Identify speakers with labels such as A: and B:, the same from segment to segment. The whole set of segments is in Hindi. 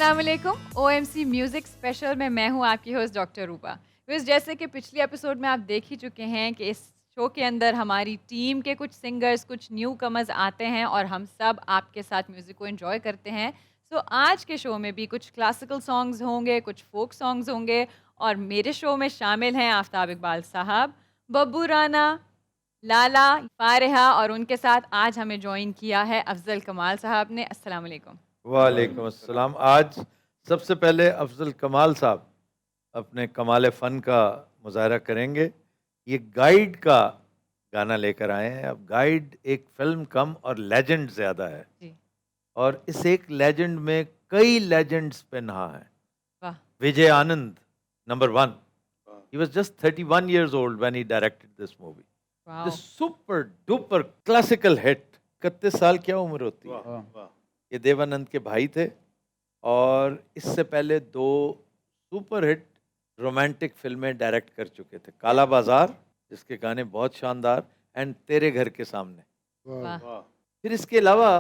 A: अस्सलाम वालेकुम। ओएमसी म्यूज़िक स्पेशल में मैं हूँ आपकी होस्ट डॉक्टर रूबा। बस जैसे कि पिछले एपिसोड में आप देख ही चुके हैं कि इस शो के अंदर हमारी टीम के कुछ सिंगर्स, कुछ न्यू कमर्स आते हैं और हम सब आपके साथ म्यूज़िक को एंजॉय करते हैं। सो आज के शो में भी कुछ क्लासिकल सॉन्ग्स होंगे, कुछ फ़ोक सॉन्ग्स होंगे और मेरे शो में शामिल हैं आफ़ताब इकबाल साहब, बब्बू राना, लाला, फ़ारिहा और उनके साथ आज हमें जॉइन किया है अफ़ज़ल कमाल साहब ने। अस्सलाम वालेकुम।
B: वालेकुम अस्सलाम। आज सबसे पहले अफजल कमाल साहब अपने कमाल फ़न का मुज़ाहरा करेंगे। ये गाइड का गाना लेकर आए हैं। अब गाइड एक फ़िल्म कम और लेजेंड ज़्यादा है
A: जी,
B: और इस एक लेजेंड में कई लेजेंड्स पे नहा है।
A: वाह!
B: Vijay Anand number 1। He was just 31 years old when he directed this movie. This
A: wow!
B: Super duper classical hit. 31 साल क्या उम्र होती है?
C: वाह वाह
B: ये देवानंद के भाई थे और इससे पहले 2 सुपरहिट रोमांटिक फ़िल्में डायरेक्ट कर चुके थे। काला बाज़ार, जिसके गाने बहुत शानदार, एंड तेरे घर के सामने।
A: वाह!
C: वाह
B: फिर इसके अलावा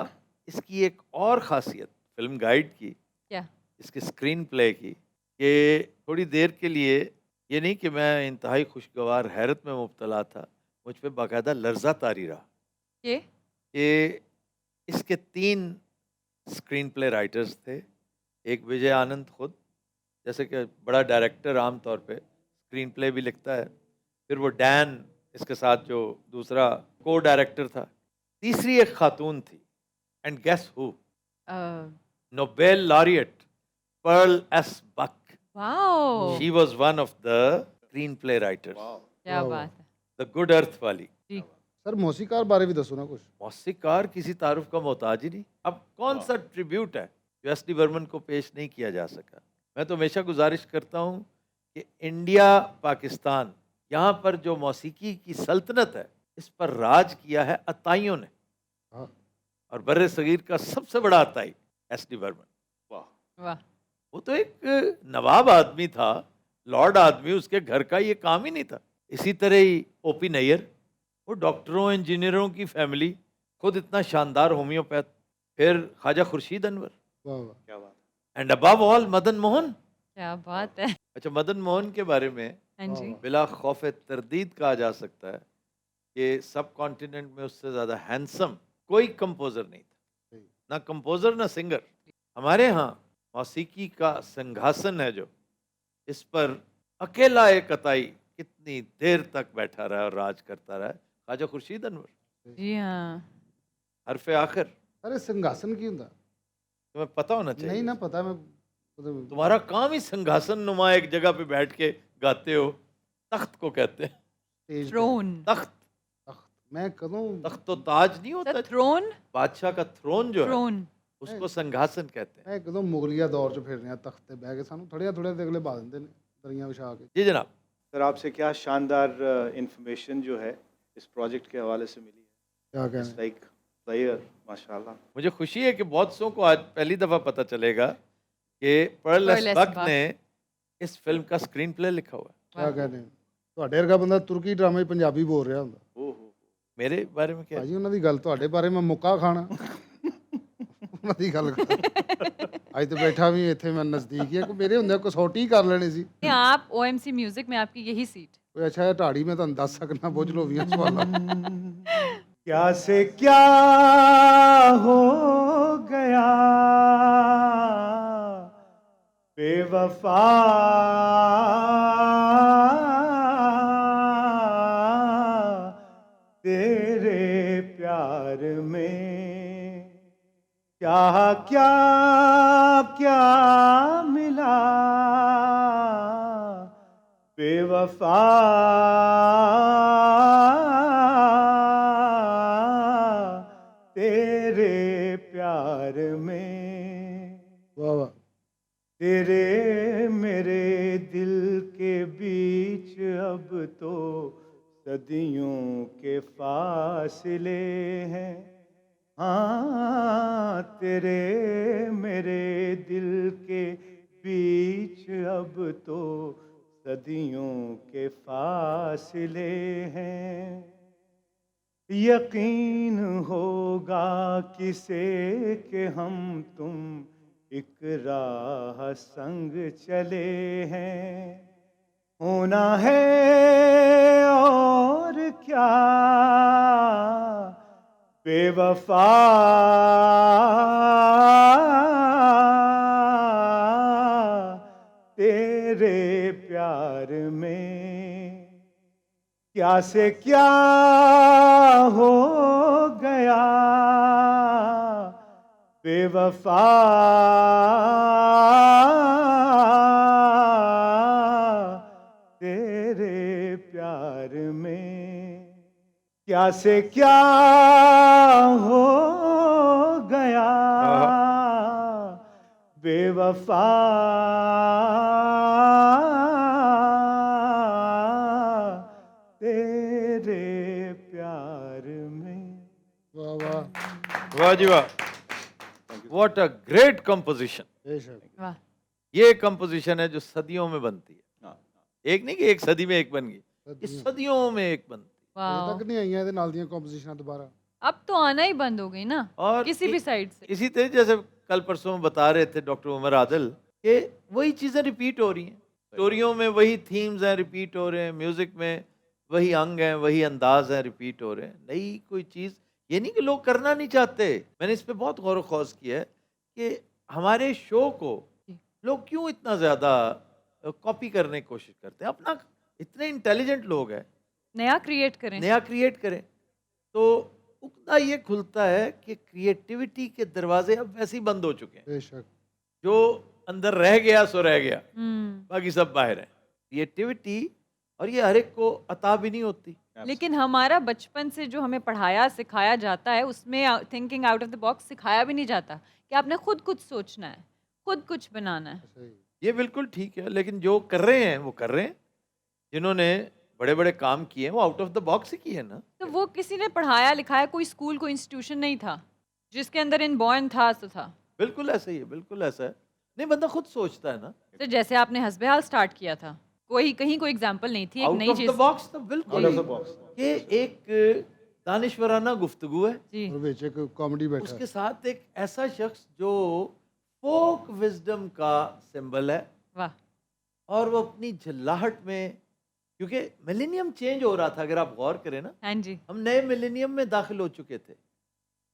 B: इसकी एक और ख़ासियत फ़िल्म गाइड की,
A: क्या?
B: इसके स्क्रीन प्ले की, कि थोड़ी देर के लिए ये नहीं कि मैं इंतहाई खुशगवार हैरत में मुब्तला था, मुझ पे बाकायदा लर्ज़ा तारी रहा
A: ये?
B: कि इसके 3 स्क्रीन प्ले राइटर्स थे। एक विजय आनंद खुद, जैसे कि बड़ा डायरेक्टर आम तौर पे स्क्रीन प्ले भी लिखता है। फिर वो डैन, इसके साथ जो दूसरा को डायरेक्टर था। तीसरी एक खातून थी, and guess who?
A: Uh,
B: Nobel laureate Pearl S Buck.
A: Wow!
B: She was one of the screenplay writers.
C: वाह
A: क्या
C: वाह
A: बात है।
B: द गुड अर्थ वाली।
A: जी,
C: सर मौसीकार बारे भी दसो ना कुछ।
B: मौसीकार किसी तारुफ का मोहताज ही नहीं। अब कौन सा ट्रिब्यूट है जो एस डी बर्मन को पेश नहीं किया जा सका? मैं तो हमेशा गुजारिश करता हूँ कि इंडिया पाकिस्तान, यहाँ पर जो मौसीकी की सल्तनत है, इस पर राज किया है अताइयों ने,
C: हाँ
B: और बर्रे सगीर का सबसे बड़ा अताई एस डी बर्मन।
C: वाह
A: वाह!
B: वो तो एक नवाब आदमी था, लॉर्ड आदमी, उसके घर का ये काम ही नहीं था। इसी तरह ही ओपी नैयर, वो डॉक्टरों इंजीनियरों की फैमिली, खुद इतना शानदार होम्योपैथ। फिर ख्वाजा खुर्शीद अनवर,
C: वाह वाह
D: क्या बात
B: and above all Madan Mohan.
A: क्या बात है।
B: अच्छा, मदन मोहन के बारे में
A: हाँ
C: वाह
A: जी।
C: वाह
B: बिला खौफ तरदीद कहा जा सकता है कि सब कॉन्टिनेंट में उससे ज़्यादा हैंडसम कोई कंपोज़र नहीं था।
C: सही।
B: ना कंपोज़र ना सिंगर। हमारे यहाँ मौसीकी का सिंहासन है जो, इस पर अकेला एक अताई कितनी देर तक बैठा रहा और राज करता रहा है, ख्वाजा खुर्शीद अनवर।
A: जी हाँ।
B: हरफ़े आखिर
C: अरे सिंहासन की हुंदा
B: तुम्हें पता होना
C: नहीं
B: चाहिए।
C: ना पता मैं मतलब
B: तुम्हारा काम ही सिंहासन नुमा एक जगह पे बैठ के गाते हो। तख्त को कहते हैं
C: स्टेज पे
A: थ्रोन।
B: तख्त।
C: तख्त मैं कदों
B: तख्त तो ताज नहीं
A: द
B: होता,
A: थ्रोन?
B: बादशाह का थ्रोन जो है
A: थ्रोन।
B: उसको सिंहासन कहते हैं।
C: मैं कदों मुगलिया दौर च फिर रहा तख्त ते बह के सानू थोड़े थोड़े अगले बा दिंदे ने दरियां विछा के।
B: जी जनाब।
D: सर, आपसे क्या शानदार इंफॉर्मेशन जो है इस प्रोजेक्ट के हवाले से मिली
C: क्या
D: है।
C: कहने
D: इट्स लाइक प्लेयर माशाल्लाह।
B: मुझे खुशी है कि बहुत सौ को आज पहली दफ़ा पता चलेगा कि पर्ल
A: पर्ल
B: एस बक
A: एसबाक।
B: ने इस फिल्म का स्क्रीन प्ले लिखा हुआ है।
C: क्या
A: वाह!
C: कहने ਤੁਹਾਡੇ ਵਰਗਾ ਬੰਦਾ ਤੁਰਕੀ ਡਰਾਮੇ 'ਚ ਪੰਜਾਬੀ ਬੋਲ ਰਿਹਾ ਹੁੰਦਾ
D: ओहो
B: मेरे बारे में क्या है?
C: ਭਾਜੀ ਉਹਨਾਂ ਦੀ ਗੱਲ ਤੁਹਾਡੇ ਬਾਰੇ ਮੈਂ ਮੁੱਕਾ ਖਾਣਾ ਉਹਨਾਂ ਦੀ ਗੱਲ ਕਰ ਅੱਜ ਤੇ ਬੈਠਾ ਵੀ ਇੱਥੇ ਮੈਂ ਨਜ਼ਦੀਕ ਹੀ ਆ ਕੋਈ ਮੇਰੇ ਹੁੰਦਿਆਂ ਕਸੌਟੀ ਕਰ ਲੈਣੀ ਸੀ
A: आप ओएमसी म्यूज़िक में आपकी यही सीट।
C: ਕੋਈ ਅੱਛਾ ਜਿਹਾ ਢਾੜੀ ਮੈਂ ਤੁਹਾਨੂੰ ਦੱਸ ਸਕਣਾ ਪੁੱਛ ਲਓ 20 ਸਵਾਲਾਂ
D: क्या से क्या हो गया बेवफा तेरे प्यार में क्या क्या क्या मिला बेवफा तेरे प्यार में
C: ਵਾਹ ਵਾਹ
D: तेरे मेरे दिल के बीच अब तो सदियों के फासले हैं। हाँ, तेरे मेरे दिल के बीच अब तो सदियों के फासले हैं। यकीन होगा किसे कि हम तुम एक राह संग चले हैं, होना है और क्या, बेवफा तेरे प्यार में क्या से क्या हो गया, बेवफा तेरे प्यार में क्या से क्या हो गया, बेवफा तेरे प्यार में।
C: वाह वाह,
B: वाह जी वाह, व्हाट अ ग्रेट कंपोजिशन।
C: बेशक।
A: वाह।
B: ये कंपोजिशन है जो सदियों में बनती है,
D: हाँ,
B: एक नहीं कि एक सदी में एक बन गई, ये
C: सदियों।
B: सदियों में एक बनती
C: ਅਜੇ
A: वाह।
C: ਤੱਕ ਨਹੀਂ ਆਈਆਂ ਇਹਦੇ ਨਾਲ ਦੀਆਂ ਕੰਪੋਜੀਸ਼ਨਾਂ ਦੁਬਾਰਾ।
A: अब तो आना ही बंद हो गई ना,
B: है। और
A: किसी भी साइड से।
B: इसी तरह जैसे कल परसों में बता रहे थे डॉक्टर उमर आदिल कि वही चीजें रिपीट हो रही हैं, स्टोरियों में वही थीम्स हैं रिपीट हो रहे हैं, म्यूजिक में वही अंग हैं, वही अंदाज हैं रिपीट हो रहे हैं, नई कोई चीज। ये नहीं कि लोग करना नहीं चाहते, मैंने इस पे बहुत गौर व खौज किया है कि हमारे शो को
A: जी।
B: लोग क्यों इतना ज्यादा कॉपी करने की कोशिश करते हैं। अपना इतने इंटेलिजेंट लोग हैं,
A: नया क्रिएट करें।
B: नया क्रिएट करें तो उतना ये खुलता है कि क्रिएटिविटी के दरवाजे अब वैसे ही बंद हो चुके हैं।
C: बेशक।
B: जो अंदर रह गया सो रह गया,
A: हम्म।
B: बाकी सब बाहर है। क्रिएटिविटी और ये हर एक को अता भी नहीं होती।
A: लेकिन हमारा बचपन से जो हमें पढ़ाया सिखाया जाता है उसमें thinking out of the box सिखाया भी नहीं जाता कि आपने खुद कुछ सोचना है, खुद कुछ बनाना है।
C: सही।
B: ये बिल्कुल ठीक है, लेकिन जो कर रहे हैं वो कर रहे हैं, जिन्होंने बड़े बड़े काम किए हैं वो आउट ऑफ द बॉक्स ही किए हैं ना।
A: तो वो किसी ने पढ़ाया लिखाया, कोई स्कूल कोई इंस्टीट्यूशन नहीं था जिसके अंदर इनबॉर्न था तो था।
B: बिल्कुल ऐसा ही है, बिल्कुल ऐसा है। नहीं, बंदा खुद सोचता है ना।
A: तो जैसे आपने हस्बे हाल स्टार्ट किया था, कोई कहीं कोई एग्जांपल नहीं थी, एक
B: आउट
A: नई
B: ऑफ द
A: चीज।
B: बॉक्स तो
D: आउट
B: बिल्कुल
D: ऑफ द बॉक्स।
B: ये एक दानिशवराना गुफ्तगू है।
A: जी।
C: और ਵਿੱਚ ਇੱਕ ਕਾਮੇਡੀ ਬੈਠਾ
B: उसके साथ एक ऐसा शख्स जो फोक विजडम का सिंबल है,
A: वाह।
B: और वो अपनी झल्लाहट में, क्योंकि मिलेनियम चेंज हो रहा था, अगर आप गौर करें ना,
A: हाँ जी।
B: हम नए मिलेनियम में दाखिल हो चुके थे,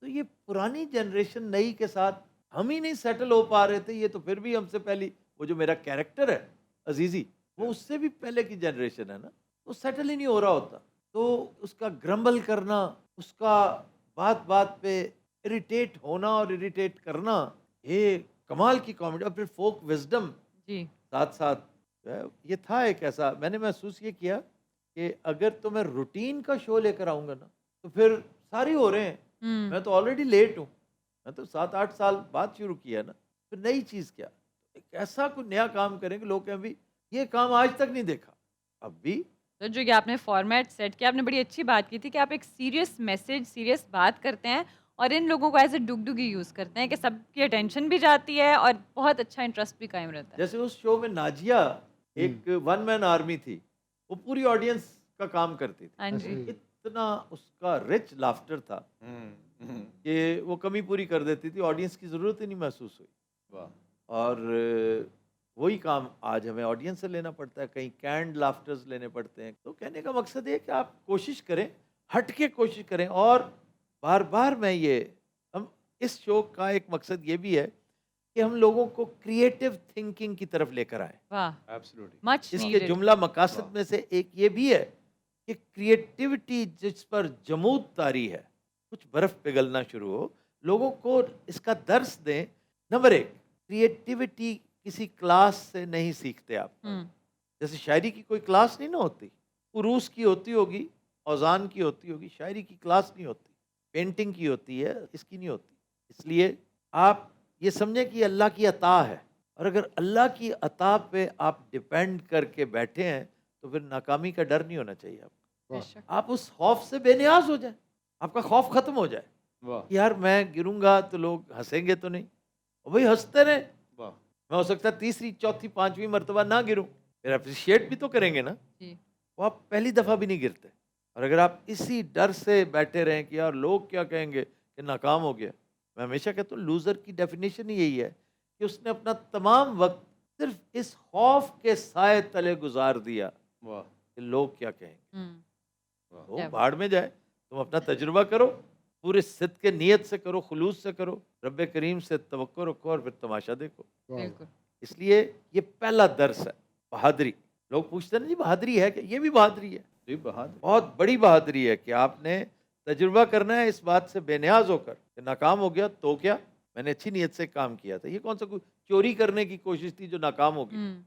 B: तो ये पुरानी जनरेशन नई के साथ हम ही नहीं सेटल हो पा रहे थे। ये तो फिर भी हमसे पहली, वो जो मेरा कैरेक्टर है अजीजी, वो उससे भी पहले की जनरेशन है ना, वो सेटल ही नहीं हो रहा होता। तो उसका ग्रम्बल करना, उसका बात बात पे इरिटेट होना और इरिटेट करना, ये कमाल की कॉमेडी। और फिर फोक विजडम
A: जी।
B: साथ साथ जो है, ये था एक ऐसा, मैंने महसूस ये किया कि अगर तो मैं रूटीन का शो लेकर आऊँगा ना, तो फिर सारे हो रहे हैं,
A: हम्म।
B: मैं तो ऑलरेडी लेट हूँ, मैं तो 7-8 साल बाद शुरू किया ना, फिर नई चीज़ क्या, एक ऐसा कोई नया काम करेंगे, लोग कहें भी ये काम आज तक नहीं देखा। अब भी
A: तो जो कि आपने फॉर्मेट सेट किया, आपने बड़ी अच्छी बात की थी कि आप एक सीरियस मैसेज, सीरियस बात करते हैं और इन लोगों को एज ए डुगडुगी यूज़ करते हैं कि सबकी अटेंशन भी जाती है और बहुत अच्छा इंटरेस्ट भी कायम रहता है।
B: जैसे उस शो में नाजिया एक वन मैन आर्मी थी, वो पूरी ऑडियंस का काम करती थी।
A: हाँ जी।
B: इतना उसका रिच लाफ्टर था कि वो कमी पूरी कर देती थी, ऑडियंस की ज़रूरत ही नहीं महसूस हुई।
D: वाह।
B: और वही काम आज हमें ऑडियंस से लेना पड़ता है, कहीं कैंड लाफ्टर्स लेने पड़ते हैं। तो कहने का मकसद ये है कि आप कोशिश करें, हट के कोशिश करें। और बार बार मैं ये, हम इस शो का एक मकसद ये भी है कि हम लोगों को क्रिएटिव थिंकिंग की तरफ लेकर आए।
A: वाह।
D: एब्सोल्युटली।
A: मच
B: इसके
A: नीडेड।
B: जुमला मकासद में से एक ये भी है कि क्रिएटिविटी जिस पर जमूद तारी है, कुछ बर्फ पिघलना शुरू हो, लोगों को इसका दर्स दें। नंबर एक, क्रिएटिविटी किसी क्लास से नहीं सीखते आप। जैसे शायरी की कोई क्लास नहीं ना होती, उरूस की होती होगी, औजान की होती होगी, शायरी की क्लास नहीं होती, पेंटिंग की होती है, इसकी नहीं होती। इसलिए आप ये समझें कि अल्लाह की अता है, और अगर अल्लाह की अता पे आप डिपेंड करके बैठे हैं तो फिर नाकामी का डर नहीं होना चाहिए आपको।
A: बेशक।
B: आप उस खौफ से बेनियाज हो जाए, आपका खौफ खत्म हो जाए।
D: वाह।
B: यार मैं गिरूंगा तो लोग हंसेंगे तो नहीं, और भाई हंसते रहे,
D: वाह।
B: मैं हो सकता है तीसरी चौथी पांचवी मरतबा ना गिरूं, फिर अप्रिशिएट भी तो करेंगे ना।
A: जी।
B: वो आप पहली दफ़ा भी नहीं गिरते। और अगर आप इसी डर से बैठे रहें कि यार लोग क्या कहेंगे कि नाकाम हो गया, मैं हमेशा कहता हूँ लूज़र की डेफिनेशन ही यही है कि उसने अपना तमाम वक्त सिर्फ इस खौफ के साए तले गुजार दिया
D: वाह
B: कि लोग क्या कहेंगे।
A: हम्म,
B: तो
A: क्या
B: भाड़ में जाए, तुम अपना तजुर्बा करो, पूरे सिद्क नीयत से करो, खुलूस से करो, रब्बे करीम से तवक्को रखो और फिर तमाशा देखो।
C: वाह,
A: बिल्कुल।
B: इसलिए ये पहला दर्स है बहादुरी। लोग पूछते हैं ना जी बहादुरी है कि ये भी बहादुरी है,
D: जी बहादुर
B: बहुत बड़ी बहादुरी है कि आपने तजुर्बा करना है इस बात से बेनियाज होकर कि नाकाम हो गया तो क्या, मैंने अच्छी नीयत से काम किया था। ये कौन सा कोई चोरी करने की कोशिश थी जो नाकाम होगी।
A: हम्म,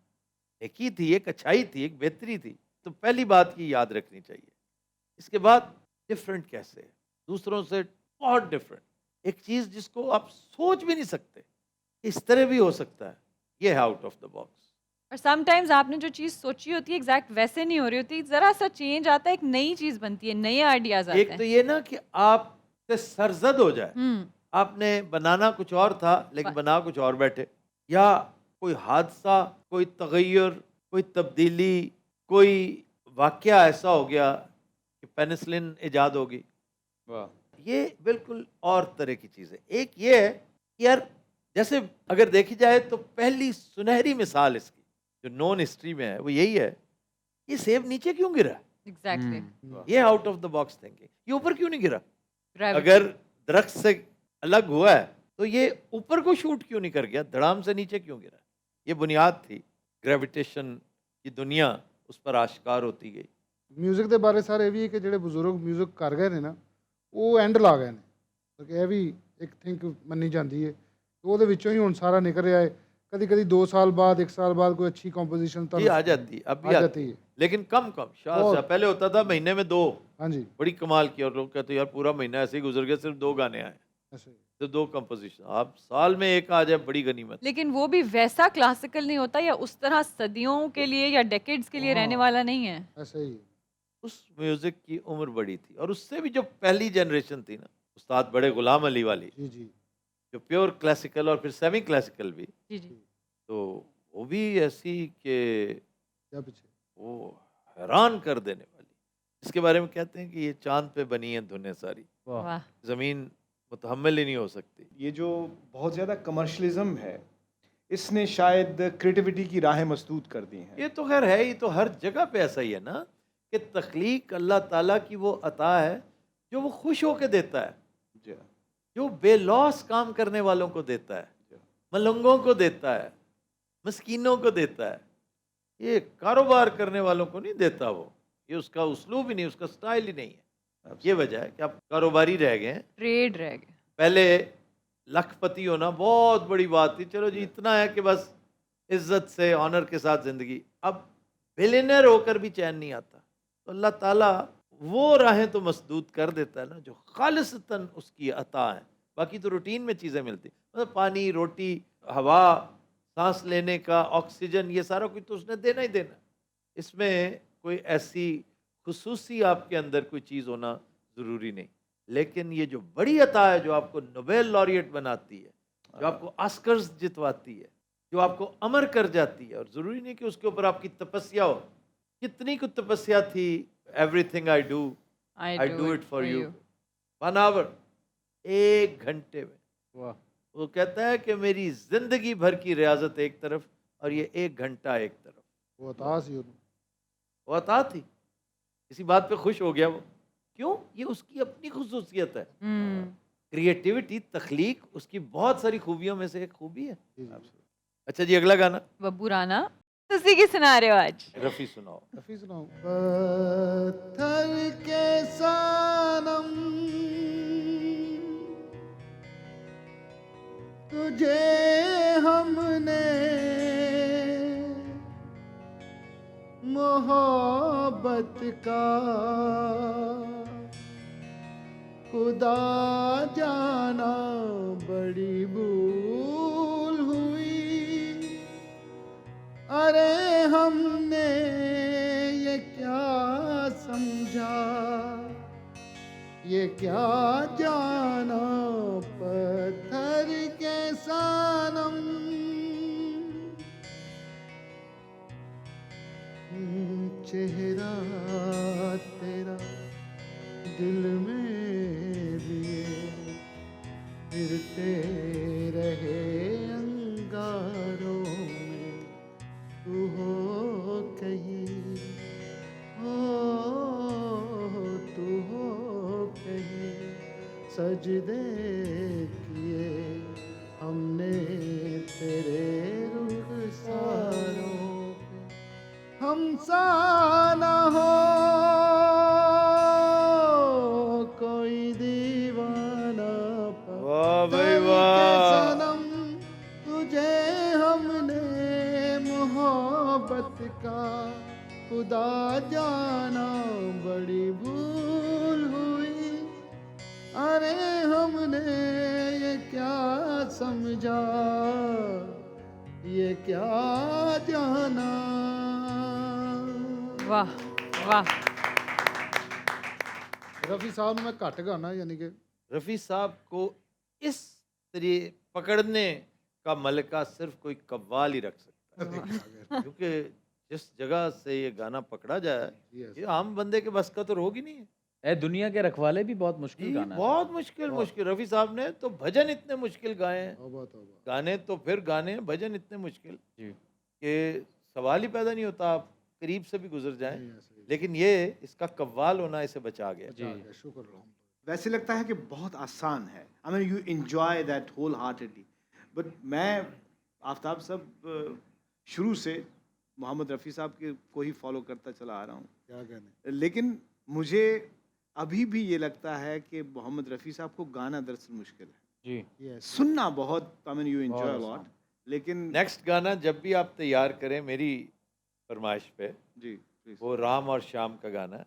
B: एक ही थी, एक अच्छाई थी, एक बेहतरी थी। तो पहली बात की याद रखनी चाहिए। इसके बाद डिफरेंट कैसे है दूसरों से, बहुत डिफरेंट। एक चीज जिसको आप सोच भी नहीं सकते इस तरह भी हो सकता है, ये है आउट ऑफ द बॉक्स।
A: और समटाइम्स आपने जो चीज़ सोची होती है एग्जैक्ट वैसे नहीं हो रही होती, ज़रा सा चेंज आता है, एक नई चीज़ बनती है, नए आइडियाज आते
B: एक तो
A: हैं।
B: ये ना कि आप से सरजद हो जाए,
A: हम्म,
B: आपने बनाना कुछ और था लेकिन
A: बस।
B: बना कुछ और बैठे, या कोई हादसा, कोई तगय्युर, कोई तब्दीली, कोई वाकया ऐसा हो गया कि पेनिसिलिन ईजाद होगी।
D: वाह
B: ये बिल्कुल और तरह की चीज़ है। एक ये है कि यार जैसे अगर देखी जाए तो पहली सुनहरी मिसाल इसकी जो नॉन हिस्ट्री में है वो यही है, ये सेब नीचे क्यों गिरा,
A: एग्जैक्टली।
B: ये out of the box thinking. ये ऊपर क्यों नहीं गिरा,
A: ग्रेविटी।
B: अगर दरख्त से अलग हुआ है तो ये ऊपर को शूट क्यों नहीं कर गया, धड़ाम से नीचे क्यों गिरा। ये बुनियाद थी, ग्रेविटेशन की दुनिया उस पर आश्कार होती गई।
C: म्यूजिक ਦੇ ਬਾਰੇ ਸਰ ਇਹ ਵੀ ਹੈ ਕਿ ਜਿਹੜੇ ਬਜ਼ੁਰਗ ਮਿਊਜ਼ਿਕ ਕਰ ਗਏ ਨੇ ਨਾ ਉਹ ਐਂਡ ਲਾ ਗਏ ਨੇ, ਕਿਉਂਕਿ ਇਹ ਵੀ ਇੱਕ ਥਿੰਕ ਮੰਨੀ ਜਾਂਦੀ ਹੈ ਕਿ ਉਹਦੇ ਵਿੱਚੋਂ ਹੀ ਹੁਣ ਸਾਰਾ ਨਿਕਲ ਰਿਹਾ ਹੈ। ਕਦੀ ਕਦੀ 2 ਸਾਲ ਬਾਅਦ 1 ਸਾਲ ਬਾਅਦ ਕੋਈ ਅੱਛੀ ਕੰਪੋजिशन
B: ये आ जाती है, अब भी
C: आ
B: आती
C: जाती
B: है,
C: है।
B: लेकिन कम कम शाह
C: बहुत।
B: साहब पहले होता था महीने में 2,
C: ਹਾਂਜੀ
B: बड़ी कमाल की। और लोग कहते यार पूरा महीना ऐसे ही गुजर गया, सिर्फ 2 गाने आए,
C: ਐਸੇ ਹੀ।
B: तो 2 कंपोजिशन। आप साल में एक आ जाए, बड़ी गनीमत।
A: लेकिन वो भी वैसा क्लासिकल नहीं होता या उस तरह सदियों के लिए या डेकेड्स के लिए रहने
C: हाँ।
A: वाला नहीं है।
C: ऐसे ही है।
B: उस म्यूजिक की उम्र बड़ी थी, और उससे भी जो पहली जनरेशन थी ना, उस्ताद बड़े गुलाम अली वाली,
C: जी जी
B: जो प्योर क्लासिकल और फिर सेमी क्लासिकल भी,
A: जी जी।
B: तो वो भी ऐसी कि
C: क्या पीछे
B: वो हैरान कर देने वाली। इसके बारे में कहते हैं कि ये चांद पे बनी है धुनें सारी,
A: वाह।
B: जमीन मुतहम्मिल ही नहीं हो सकती।
D: ये जो बहुत ज़्यादा कमर्शलिज्म है इसने शायद क्रिएटिविटी की राहें मसदूद कर दी हैं।
B: ये तो खैर है ही, तो हर जगह पे ऐसा ही है ना कि तख्लीक अल्लाह ताला की वो अता है जो वो खुश होके देता है,
D: जी
B: जो बेलौस काम करने वालों को देता है, मलंगों को देता है, मस्कीनों को देता है। ये कारोबार करने वालों को नहीं देता वो, ये उसका उसलूब ही नहीं, उसका स्टाइल ही नहीं है। ये वजह है कि आप कारोबारी रह गए हैं।
A: ट्रेड रह गए।
B: पहले लखपति होना बहुत बड़ी बात थी, चलो जी इतना है कि बस इज्जत से ऑनर के साथ ज़िंदगी। अब बिलियनर होकर भी चैन नहीं आता, तो अल्लाह ताला वो राहें तो मसदूद कर देता है ना जो खालिसतन उसकी अता है। बाकी तो रूटीन में चीज़ें मिलती, मतलब पानी, रोटी, हवा, सांस लेने का ऑक्सीजन, ये सारा कुछ तो उसने देना ही देना। इसमें कोई ऐसी खुसूसी आपके अंदर कोई चीज़ होना ज़रूरी नहीं। लेकिन ये जो बड़ी अता है, जो आपको नोबेल लॉरिएट बनाती है, जो आपको ऑस्कर्स जितवाती है, जो आपको अमर कर जाती है, और ज़रूरी नहीं कि उसके ऊपर आपकी तपस्या हो। कितनी कुछ तपस्या थी, everything I do I do it for you, 1 hour, 1 घंटे में।
D: वाह
B: वो कहता है कि मेरी जिंदगी भर की रियाजत एक तरफ और ये 1 घंटा एक तरफ।
C: वो अता सी उन्होंने।
B: वो अता थी, इसी बात पे खुश हो गया वो। क्यों? ये उसकी अपनी खुसूसियत है। क्रिएटिविटी, तख्लीक उसकी बहुत सारी खूबियों में से एक खूबी है।
C: जी, जी।
B: अच्छा जी, अगला गाना
A: बब्बू राना तुसी की सुना रहे हो आज।
B: रफ़ी सुनाओ।
C: रफ़ी सुनाओ। पत्थर के सनम तुझे हमने मोहब्बत का खुदा जाना बड़ी भूल हुई। अरे हमने ये क्या समझा, ये क्या जाना पत्थर के सनम। चेहरा तेरा दिल में भी फिरते रहे अंगारे। सजदे किए हमने तेरे रुखसारों पे, हमसा ना हो कोई दीवाना पर
B: वाह भाई
C: दिल के
B: वाह।
C: सनम तुझे हमने मोहब्बत का खुदा जाना बड़ी भूल हुई, अरे हमने ये क्या समझा ये क्या जाना।
A: वाह वाह।
C: रफ़ी साहब ने मैं घट गाना यानी कि
B: रफ़ी साहब को इस तरह पकड़ने का मलका सिर्फ कोई कव्वाल ही रख सकता है, क्योंकि जिस जगह से ये गाना पकड़ा जाए
C: Yes.
B: ये आम बंदे के बस का तो रोग ही नहीं है।
E: ए दुनिया के रखवाले भी बहुत मुश्किल
B: ये
E: गाना है।
B: बहुत मुश्किल रफ़ी साहब ने तो भजन इतने मुश्किल गाए हैं,
C: तौबा तौबा।
B: गाने तो फिर गाने हैं, भजन इतने मुश्किल
E: जी।
B: कि सवाल ही पैदा नहीं होता आप करीब से भी गुजर जाएं,
C: नहीं, ऐसे ही।
B: लेकिन ये इसका कव्वाल होना इसे बचा गया।
E: जी।
C: शुक्र अल्हम्दुलिल्लाह।
D: वैसे लगता है कि बहुत आसान है, I mean you enjoy that wholeheartedly, but मैं आफ्ताब साहब शुरू से मोहम्मद रफ़ी साहब के को ही फॉलो करता चला आ रहा हूँ,
C: क्या कहने।
D: लेकिन मुझे अभी भी ये लगता है कि मोहम्मद रफ़ी साहब को गाना दरअसल मुश्किल है,
E: जी।
C: Yes.
D: सुनना बहुत, आई मीन यू एंजॉय
E: बहुत
D: लॉट, लेकिन
B: नेक्स्ट गाना जब भी आप तैयार करें मेरी फरमाइश पे,
D: जी please.
B: वो राम और शाम का गाना है,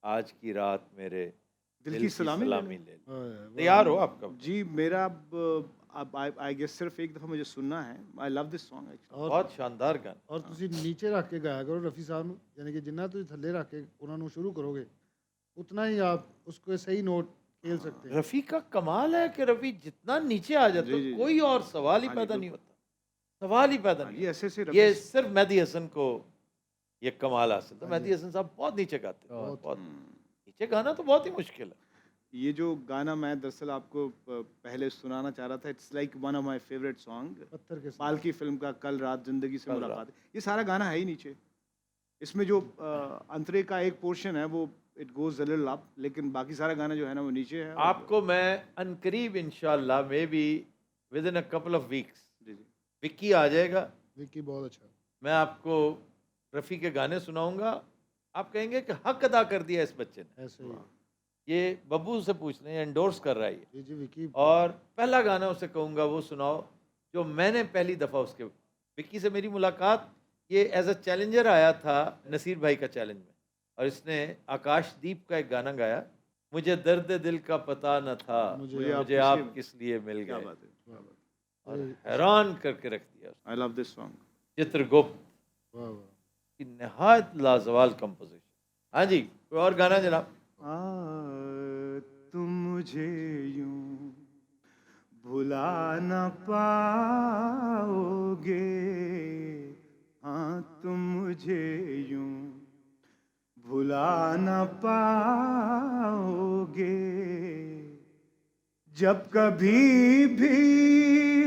B: आज की रात मेरे
D: दिल की सलामी ले लो।
B: ले लो।
C: वाह,
B: तैयार हो आप कब?
D: जी मेरा अब आई गेस सिर्फ एक दफ़ा मुझे सुनना है, I love this song actually.
C: और
B: बहुत शानदार गाना।
C: और ਤੁਸੀਂ ਨੀਚੇ ਰੱਖ ਕੇ ਗਾਇਆ ਕਰੋ ਰਫੀ ਸਾਹਿਬ ਨੂੰ, ਯਾਨੀ ਕਿ ਜਿੰਨਾ ਤੁਸੀਂ ਥੱਲੇ ਰੱਖ ਕੇ ਉਹਨਾਂ ਨੂੰ ਸ਼ੁਰੂ ਕਰੋਗੇ उतना ही आप उसको सही नोट खेल सकते हैं।
B: रफ़ी का कमाल है कि रफ़ी जितना नीचे आ जाता
D: जी,
B: है
D: जी, जी।
B: कोई और सवाल ही
D: हाँ जी,
B: पैदा
D: बिल्कुल।
B: नहीं होता, सवाल ही पैदा नहीं
D: ये ऐसे से
B: होता।
D: रफ़ी
B: ये सिर्फ मेहदी हसन को ये कमाल हासिल था।
C: हाँ
B: मेहदी
C: जी।
B: हसन साहब बहुत नीचे गाते हैं,
C: बहुत।
B: बहुत नीचे गाना तो बहुत ही मुश्किल है।
D: ये जो गाना मैं दरअसल आपको पहले सुनाना चाह रहा था, it's like one of my favourite song,
C: पत्थर के साथ।
D: पालकी फिल्म का कल रात जिंदगी से
B: कल
D: मुलाकात। ये सारा गाना है ही नीचे, इसमें जो अंतरे का एक पोर्शन है वो it goes a little up, लेकिन बाकी सारा गाना जो है ना वो नीचे है।
B: आपको मैं अनकरीब इंशाल्लाह maybe within a couple of weeks
D: जी जी
B: विक्की आ जाएगा,
C: विक्की बहुत अच्छा।
B: मैं आपको रफ़ी के गाने सुनाऊंगा, आप कहेंगे कि हक अदा कर दिया इस बच्चे ने।
C: ऐसे ही।
B: ये बब्बू से पूछ लें, एंडोर्स कर रहा है ये।
C: जी जी विक्की।
B: और पहला गाना उसे कहूँगा वो सुनाओ जो मैंने पहली दफ़ा उसके, विक्की से मेरी मुलाकात ये एज अ चैलेंजर आया था नसीर भाई का चैलेंज में, और इसने आकाशदीप का एक गाना गाया, मुझे दर्द दिल का पता न था,
C: मुझे
B: मुझे
D: आप
B: आप किस लिए मिल
D: क्या
B: गए,
D: बात है, क्या बात
B: और हैरान करके रख दिया।
D: है। I love this song.
B: Chitragupta
C: वाह वाह।
B: की नहायत लाजवाब कंपोजिशन। हाँ जी, कोई और गाना जनाब?
D: तुम मुझे यूं भुला न पाओगे, हाँ तुम मुझे यूं भुला न पाओगे, जब कभी भी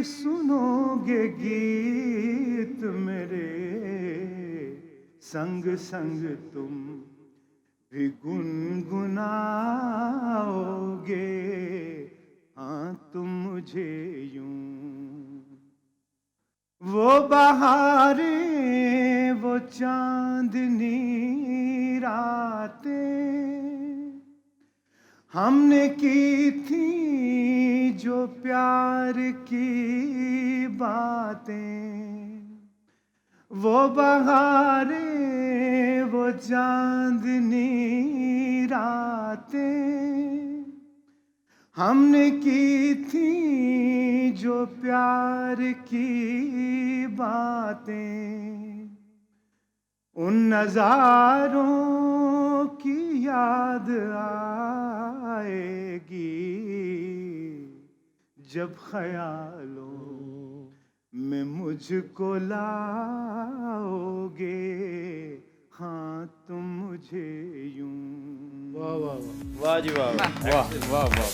D: सुनोगे गीत मेरे, संग संग तुम भी गुनगुनाओगे, हाँ तुम मुझे यूं। वो बहारें वो चांदनी रातें हमने की थी जो प्यार की बातें, वो बहारें वो चांदनी रातें हमने की थी जो प्यार की बातें, उन नज़ारों की याद आएगी जब ख्यालों में मुझको लाओगे, हाँ तुम मुझे यूं।
C: वाह वाह वाह।
B: वाह जी वाह।
E: वाह वाह वाह।